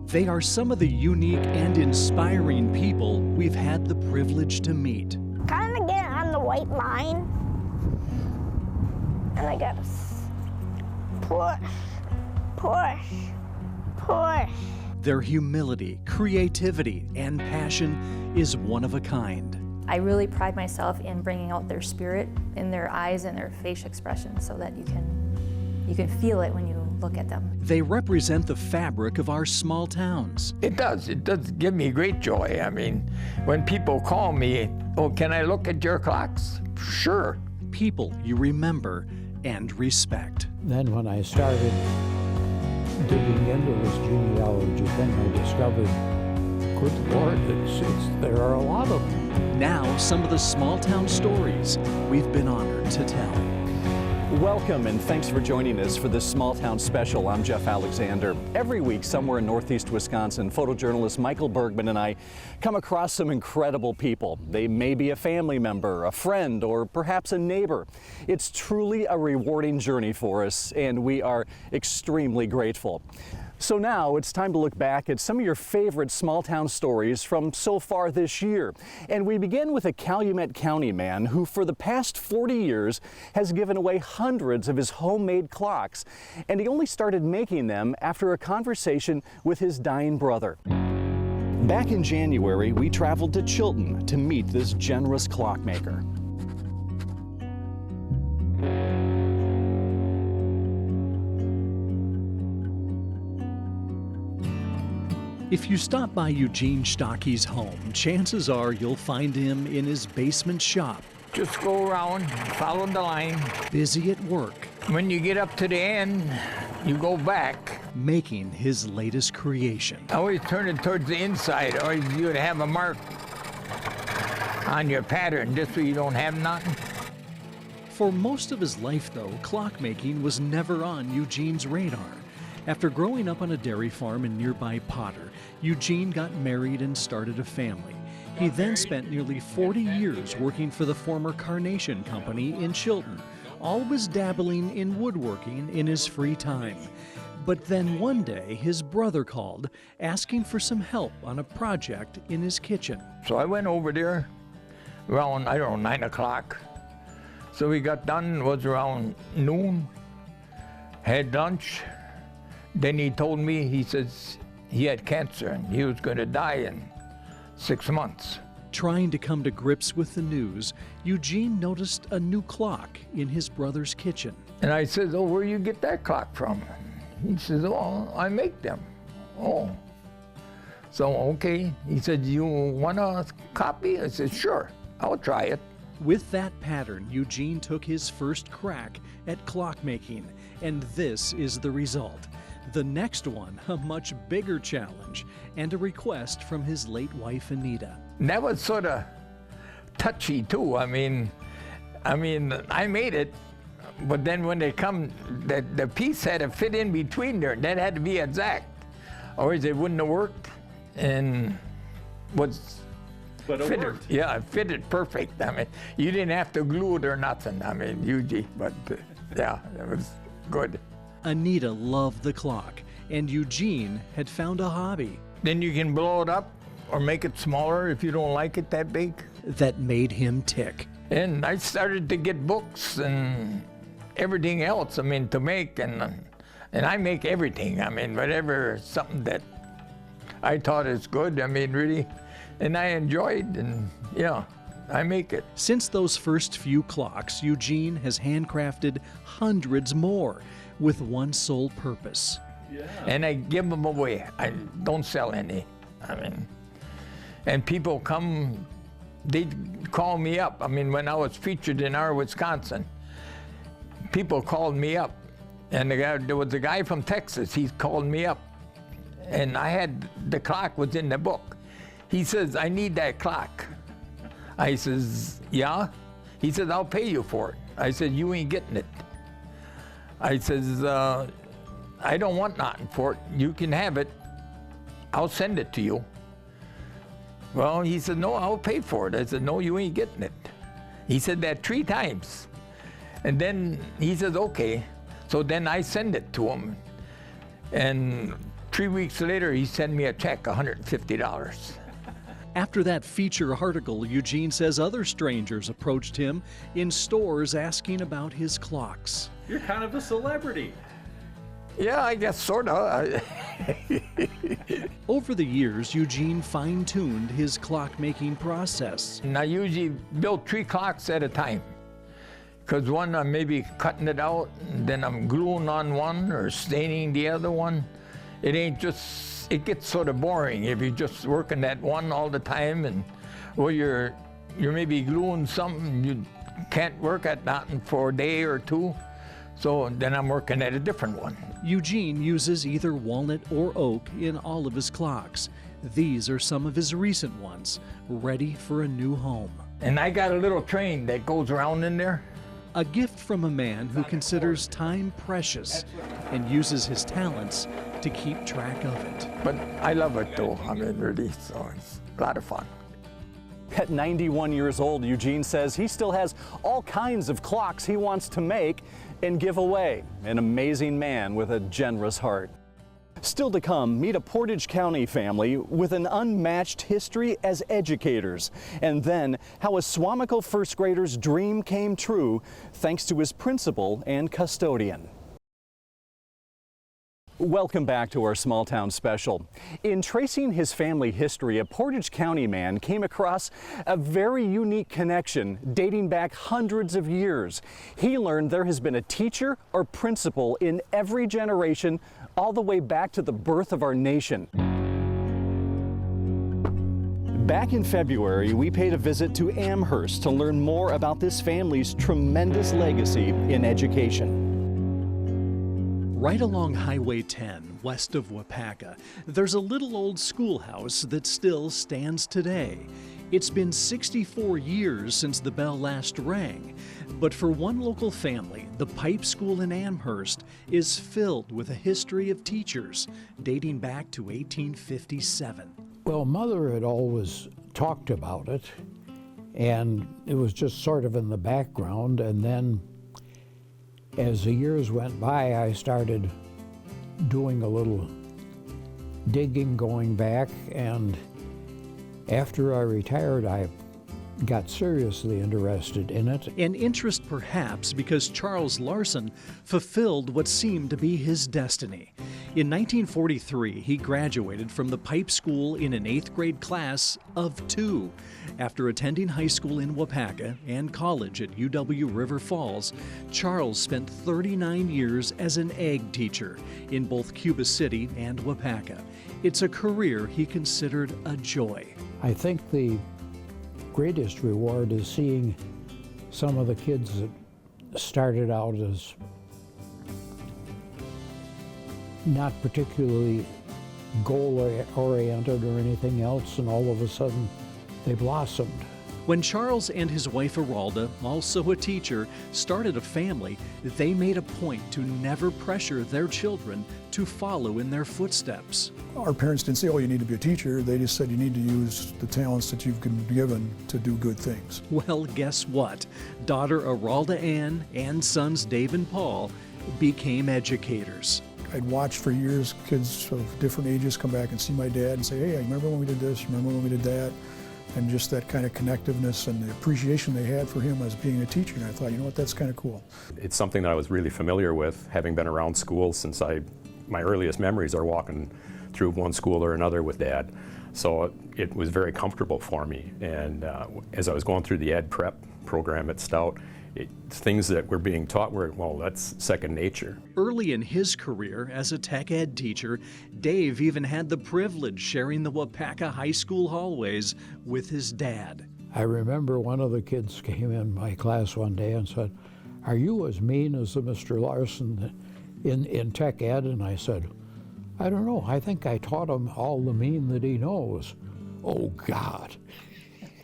They are some of the unique and inspiring people we've had the privilege to meet. Kind of get on the white line, and I gotta push, push, push. Their humility, creativity, and passion is one of a kind. I really pride myself in bringing out their spirit in their eyes and their facial expression so that you can feel it when you look at them. They represent the fabric of our small towns. It does give me great joy. I mean, when people call me, oh, can I look at your clocks? Sure. People you remember and respect. Then when I started digging into this genealogy thing, I discovered, good Lord, there are a lot of them. Now, some of the small town stories we've been honored to tell. Welcome and thanks for joining us for this Small Town Special. I'm Jeff Alexander. Every week, somewhere in northeast Wisconsin, photojournalist Michael Bergman and I come across some incredible people. They may be a family member, a friend, or perhaps a neighbor. It's truly a rewarding journey for us, and we are extremely grateful. So now it's time to look back at some of your favorite small town stories from so far this year. And we begin with a Calumet County man who for the past 40 years has given away hundreds of his homemade clocks. And he only started making them after a conversation with his dying brother. Back in January, we traveled to Chilton to meet this generous clockmaker. If you stop by Eugene Stocky's home, chances are you'll find him in his basement shop. Just go around, follow the line. Busy at work. When you get up to the end, you go back. Making his latest creation. I always turn it towards the inside, or you would have a mark on your pattern, just so you don't have nothing. For most of his life, though, clockmaking was never on Eugene's radar. After growing up on a dairy farm in nearby Potter, Eugene got married and started a family. He then spent nearly 40 years working for the former Carnation Company in Chilton, always dabbling in woodworking in his free time. But then one day, his brother called, asking for some help on a project in his kitchen. So I went over there around, 9 o'clock. So we got done, it was around noon, had lunch. Then he told me, he says he had cancer and he was going to die in 6 months. Trying to come to grips with the news, Eugene noticed a new clock in his brother's kitchen. And I said, oh, where you get that clock from? He says, oh, I make them. Oh. So, okay. He said, you want a copy? I said, sure, I'll try it. With that pattern, Eugene took his first crack at clockmaking, and this is the result. The next one, a much bigger challenge, and a request from his late wife, Anita. And that was sort of touchy, too. I mean, I made it, but then when they come, the piece had to fit in between there. That had to be exact, or it wouldn't have worked. And But it worked. Yeah, it fitted perfect. I mean, you didn't have to glue it or nothing. I mean, Eugene, but yeah, it was good. Anita loved the clock, and Eugene had found a hobby. Then you can blow it up or make it smaller if you don't like it that big. That made him tick. And I started to get books and everything else, to make, and I make everything. Whatever, something that I thought is good, really, and I enjoyed, and yeah, I make it. Since those first few clocks, Eugene has handcrafted hundreds more with one sole purpose. Yeah. And I give them away. I don't sell any. And people come, they call me up. When I was featured in Our Wisconsin, people called me up. And there was a guy from Texas, he called me up. And the clock was in the book. He says, I need that clock. I says, yeah? He says, I'll pay you for it. I said, you ain't getting it. I says, I don't want nothing for it. You can have it. I'll send it to you. Well, he said, no, I'll pay for it. I said, no, you ain't getting it. He said that 3 times. And then he says, okay. So then I send it to him. And 3 weeks later, he sent me a check, $150. After that feature article, Eugene says other strangers approached him in stores asking about his clocks. You're kind of a celebrity. Yeah, I guess sort of. Over the years, Eugene fine-tuned his clock-making process. And I usually build 3 clocks at a time. Because one, I'm maybe cutting it out, and then I'm gluing on one or staining the other one. It ain't just, it gets sort of boring if you're just working at one all the time, and well, you're maybe gluing something, you can't work at nothing for a day or two. So then I'm working at a different one. Eugene uses either walnut or oak in all of his clocks. These are some of his recent ones, ready for a new home. And I got a little train that goes around in there. A gift from a man who considers time precious and uses his talents to keep track of it. But I love it though, I mean, really, so it's a lot of fun. At 91 years old, Eugene says he still has all kinds of clocks he wants to make and give away. An amazing man with a generous heart. Still to come, meet a Portage County family with an unmatched history as educators. And then how a Suamico first grader's dream came true thanks to his principal and custodian. Welcome back to our Small Town Special. In tracing his family history, a Portage County man came across a very unique connection dating back hundreds of years. He learned there has been a teacher or principal in every generation all the way back to the birth of our nation. Back in February, we paid a visit to Amherst to learn more about this family's tremendous legacy in education. Right along Highway 10, west of Wapaka, there's a little old schoolhouse that still stands today. It's been 64 years since the bell last rang, but for one local family, the Pipe School in Amherst is filled with a history of teachers dating back to 1857. Well, Mother had always talked about it, and it was just sort of in the background, and then as the years went by, I started doing a little digging, going back, and after I retired, I got seriously interested in it. An interest perhaps because Charles Larson fulfilled what seemed to be his destiny. In 1943, he graduated from the Pipe School in an 8th grade class of 2. After attending high school in Wapaka and college at UW River Falls, Charles spent 39 years as an ag teacher in both Cuba City and Wapaka. It's a career he considered a joy. I think the greatest reward is seeing some of the kids that started out as not particularly goal-oriented or anything else, and all of a sudden they blossomed. When Charles and his wife Aralda, also a teacher, started a family, they made a point to never pressure their children to follow in their footsteps. Our parents didn't say, oh, you need to be a teacher. They just said you need to use the talents that you've been given to do good things. Well, guess what? Daughter Aralda Ann and sons Dave and Paul became educators. I'd watched for years kids of different ages come back and see my dad and say, hey, I remember when we did this, remember when we did that, and just that kind of connectiveness and the appreciation they had for him as being a teacher. And I thought, you know what, that's kind of cool. It's something that I was really familiar with, having been around school since my earliest memories are walking through one school or another with Dad. So it was very comfortable for me. And as I was going through the ed prep program at Stout, things that were being taught were, well, that's second nature. Early in his career as a tech ed teacher, Dave even had the privilege sharing the Wapaka High School hallways with his dad. I remember one of the kids came in my class one day and said, are you as mean as the Mr. Larson in tech ed? And I said, I don't know, I think I taught him all the mean that he knows. Oh, God.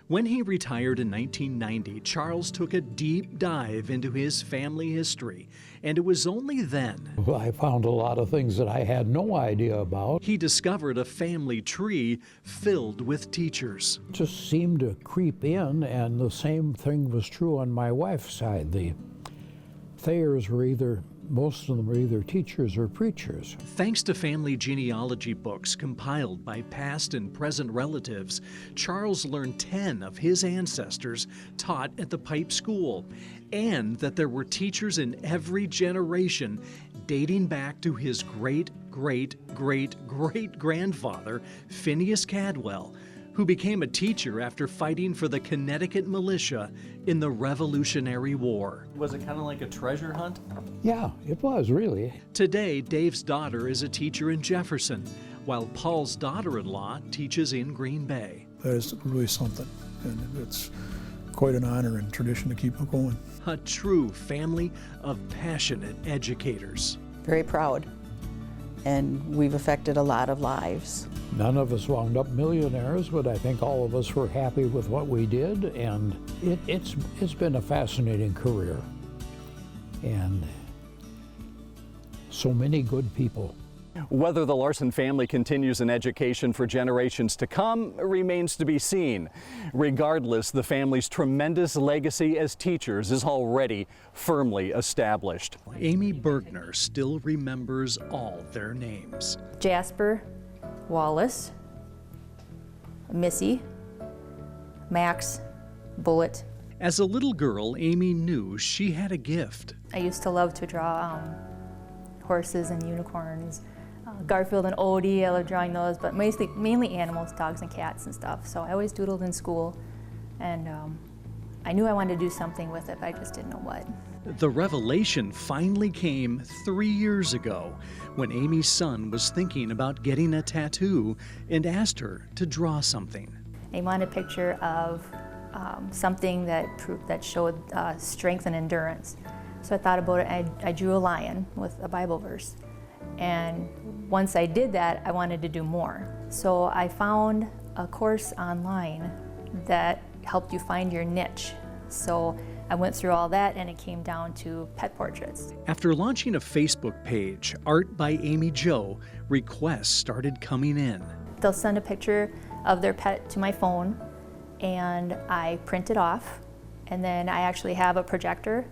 When he retired in 1990, Charles took a deep dive into his family history, and it was only then I found a lot of things that I had no idea about. He discovered a family tree filled with teachers. It just seemed to creep in, and the same thing was true on my wife's side. The Thayers most of them were either teachers or preachers. Thanks to family genealogy books compiled by past and present relatives, Charles learned 10 of his ancestors taught at the Pipe School, and that there were teachers in every generation dating back to his great-great-great-great-grandfather, Phineas Cadwell, who became a teacher after fighting for the Connecticut militia in the Revolutionary War. Was it kind of like a treasure hunt? Yeah, it was, really. Today, Dave's daughter is a teacher in Jefferson, while Paul's daughter-in-law teaches in Green Bay. That is really something, and it's quite an honor and tradition to keep it going. A true family of passionate educators. Very proud, and we've affected a lot of lives. None of us wound up millionaires, but I think all of us were happy with what we did, and it's been a fascinating career. And so many good people. Whether the Larson family continues in education for generations to come remains to be seen. Regardless, the family's tremendous legacy as teachers is already firmly established. Amy Bergner still remembers all their names. Jasper, Wallace, Missy, Max, Bullet. As a little girl, Amy knew she had a gift. I used to love to draw horses and unicorns. Garfield and Odie, I love drawing those, but mainly animals, dogs and cats and stuff. So I always doodled in school, and I knew I wanted to do something with it, but I just didn't know what. The revelation finally came 3 years ago when Amy's son was thinking about getting a tattoo and asked her to draw something. I wanted a picture of something that showed strength and endurance. So I thought about it, I drew a lion with a Bible verse. And once I did that, I wanted to do more. So I found a course online that helped you find your niche. So I went through all that, and it came down to pet portraits. After launching a Facebook page, Art by Amy Jo, requests started coming in. They'll send a picture of their pet to my phone, and I print it off, and then I actually have a projector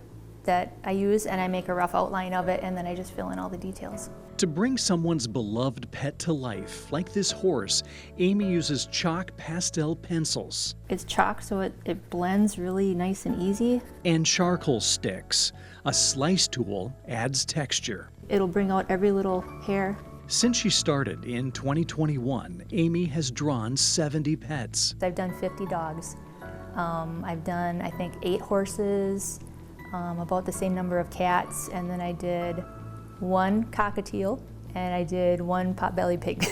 that I use, and I make a rough outline of it, and then I just fill in all the details. To bring someone's beloved pet to life, like this horse, Amy uses chalk pastel pencils. It's chalk, so it blends really nice and easy. And charcoal sticks. A slice tool adds texture. It'll bring out every little hair. Since she started in 2021, Amy has drawn 70 pets. I've done 50 dogs. I've done, I think, 8 horses, about the same number of cats, and then I did 1 cockatiel, and I did 1 potbelly pig.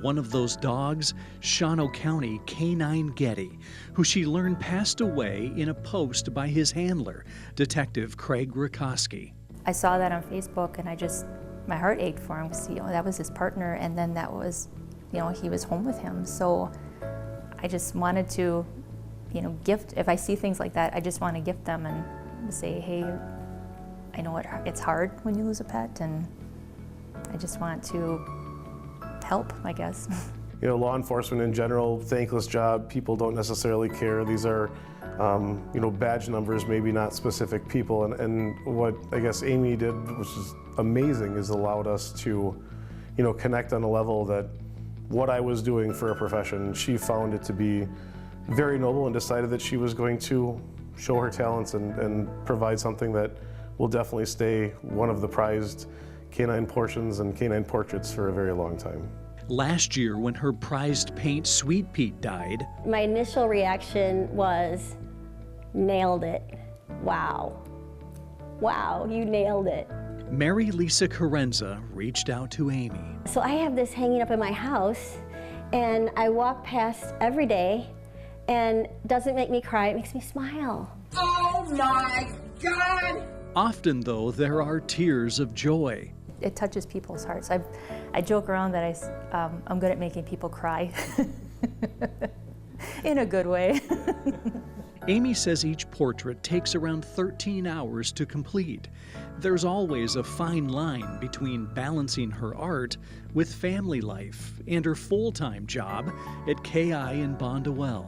One of those dogs, Shawano County Canine Getty, who she learned passed away in a post by his handler, Detective Craig Rakoski. I saw that on Facebook, and my heart ached for him because that was his partner, and then that was, he was home with him. So I just wanted to, gift. If I see things like that, I just want to gift them and say, hey, I know it's hard when you lose a pet, and I just want to help, I guess. Law enforcement in general, thankless job. People don't necessarily care. These are, badge numbers, maybe not specific people. And what I guess Amy did, which is amazing, is allowed us to, connect on a level that what I was doing for a profession, she found it to be very noble and decided that she was going to show her talents and provide something that will definitely stay one of the prized canine portions and canine portraits for a very long time. Last year, when her prized paint Sweet Pete died, my initial reaction was, nailed it. Wow. Wow, you nailed it. Mary Lisa Carenza reached out to Amy. So I have this hanging up in my house, and I walk past every day, and it doesn't make me cry, it makes me smile. Oh my God! Often, though, there are tears of joy. It touches people's hearts. I joke around that I'm good at making people cry in a good way. Amy says each portrait takes around 13 hours to complete. There's always a fine line between balancing her art with family life and her full-time job at KI in Bondwell.